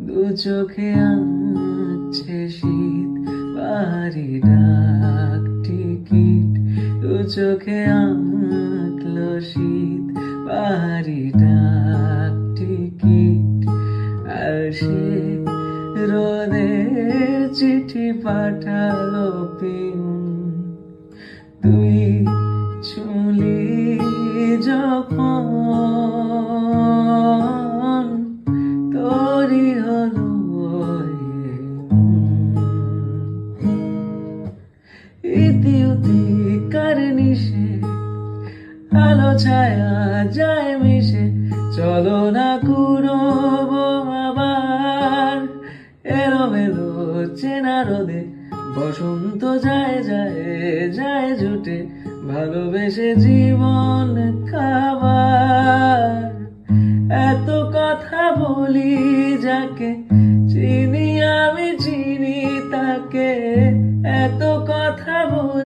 দু চোখে আঁকছে শীত, বাড়ি ডাক টিকিট। দু চোখে আঁকলো শীত, বাড়ি ডাক টিকিট। আর সে রোদের চিঠি পাঠালো পিন। তুই ছুঁলি যখন তোরই হলো ইতি উতি কার নিশে, আলো ছায়া যায় মিশে। চলো না কুড়োবো আবার এলোমেলো চেনা রোদে। বসন্ত যায় যায় যায় জুটে, ভালোবেসে জীবন খাবার। এত কথা বলি যাকে চিনি, আমি চিনি তাকে। এত কথা বলি